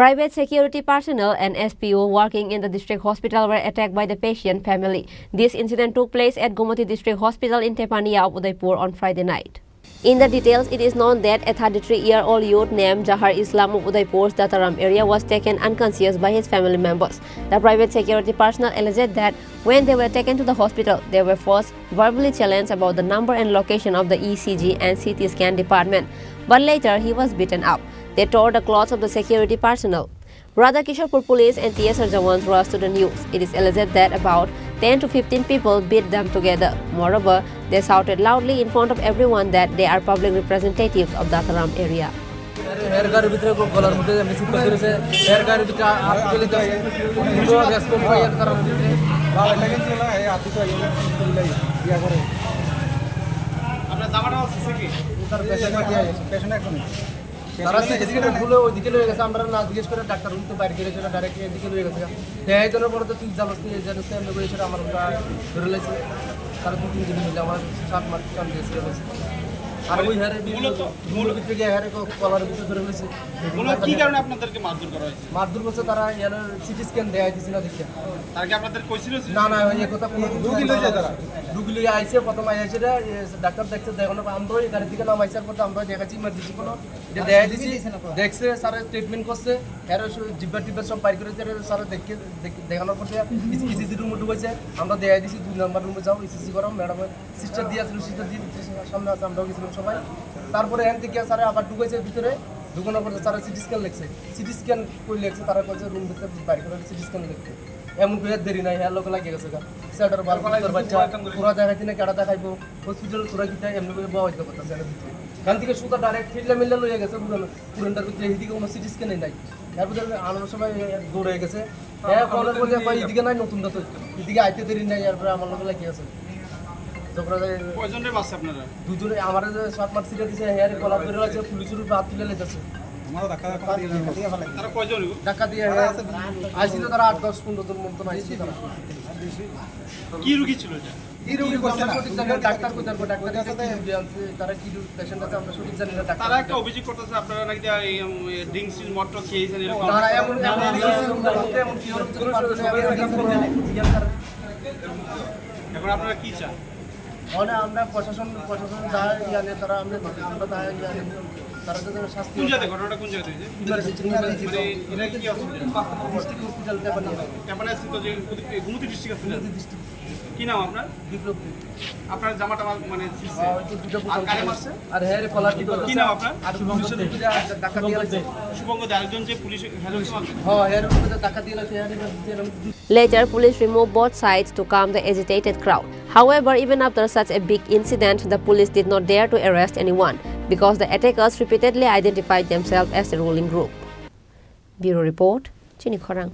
Private security personnel and SPO working in the district hospital were attacked by the patient family. This incident took place at Gomati District Hospital in Tepania of Udaipur on Friday night. In the details, it is known that a 33-year-old youth named Jahar Islam of Udaipur's Dataram area was taken unconscious by his family members. The private security personnel alleged that when they were taken to the hospital, they were first verbally challenged about the number and location of the ECG and CT scan department, but later he was beaten up. They tore the clothes of the security personnel. Radha Kishorpur police and TSR Jawans rushed to the news. It is alleged that about 10 to 15 people beat them together. Moreover, they shouted loudly in front of everyone that they are public representatives of the Khorang area. তারা CT scan ভুলে ওইদিকে লয়ে গেছে আমরা না জিজ্ঞেস করে doctor room তো বাইরে গেলে সেটা ডাইরেক্ট এদিকে লয়ে গেছে এই জনের পরে তো তুই জানাস তুই জানাস আমরা করে সেটা আমার ধরে লাইছে তারা 2-3 দিন মিলে আমার 7 মাস কাম দিয়েছিল আর ওই হারে মূল ভিতরে গিয়ে হারে কলার ভিতরে ধরে লাইছে মূলত কি কারণে আপনাদেরকে মারধর করা হয়েছে মারধর করছে তারা এর সিটি স্ক্যান দেয়া দিছিল না দেখে তার কি আপনাদের কইছিল না না এই কথা কোনো রোগী লয়ে যায় তারা রোগী লয়ে আইছে প্রথম আইছে ডাক্তার দেখছে দেখনো আমরা এই গাড়ি থেকে নামাইছার পর আমরা দেখাচ্ছি ইমার্জেন্সি কোনো এটা দেয়া দিছি দেখছে স্যার ট্রিটমেন্ট করছে এর জিব্বা টিব্বা সব পার করেছে স্যার দেখে দেখানোর পর ইসিজি রুমে ঢুকেছে আমরা দেয়া দিছি 2 নাম্বার রুমে যাও ইসিজি করো ম্যাডাম সিস্টার দিয়েছিল সিস্টার দিয়ে সামনে আছে আমরাও গেছিলাম সবাই তারপরে এখান থেকে স্যার আবার ঢুকেছে ভিতরে ঢুকানোর পর স্যার সিটি স্ক্যান লিখছে সিটি স্ক্যান করে লিখছে তারা বলছে রুম ভিতরে বাইরে করে সিটি স্ক্যান লিখতে এমন করে দেরি নাই হ্যাঁ লোক লাগিয়ে গেছে স্যার বাচ্চা পুরা দেখাইতে না কেডা দেখাইবো হসপিটাল পুরা কিটা এমনি করে বয়া হইতে করতেছে এখান থেকে সুতা ডাইরেক্ট ফিল্ডে মিললে লইয়া গেছে পুরানটার ভিতরে এদিকে কোনো সিটি স্ক্যানই নাই তারপরে আনার সময় দৌড়ে গেছে হ্যাঁ কলের মধ্যে এদিকে নাই নতুনটা তো এদিকে আইতে দেরি নাই তারপরে আমার লোক লাগিয়ে গেছে দুজনে আমার 7 মাস সিটে দিছে হেয়ারে কলা করে আছে পুলিশের উপর হাত তুলে লেগেছে টাকা দিয়ে আইছিল তারা 8-10-15 জন মতন আইছিল তারা কি রোগী ছিল এটা কি রোগী কথা সঠিক জানেন ডাক্তার কই তারপর ডাক্তার কাছে তারা কি পেশেন্ট আছে আমরা সঠিক জানি না ডাক্তার তারা একটা অভিযোগ করতেছে আপনারা নাকি ড্রিঙ্কস মটর খেয়েছেন এরকম তারা এমন কি এখন আপনারা কি চান মানে আমরা প্রশাসন যায় জানে তারা আমরা তারা তো শাস্তি কোন জায়গায় ঘটনাটা কোন জায়গায় হয়েছে মানে এটা কি ডিস্ট্রিক্ট হসপিটাল ক্যাপানা স্থিত যে গুমতি ডিস্ট্রিক্ট হসপিটাল কি নাম আপনার বিপ্লব আপনার জামাটা মানে সিসি আর কারে মারছে আর হেয়ারে কলার কি নাম আপনার আর টাকা দিয়ে লাগছে শুভঙ্গ আরেকজন যে পুলিশ হ্যাঁ হেয়ারে টাকা দিয়ে লাগছে Later, police removed both sides to calm the agitated crowd. However, even after such a big incident, the police did not dare to arrest anyone because the attackers repeatedly identified themselves as the ruling group. Bureau Report, Chini Khorang.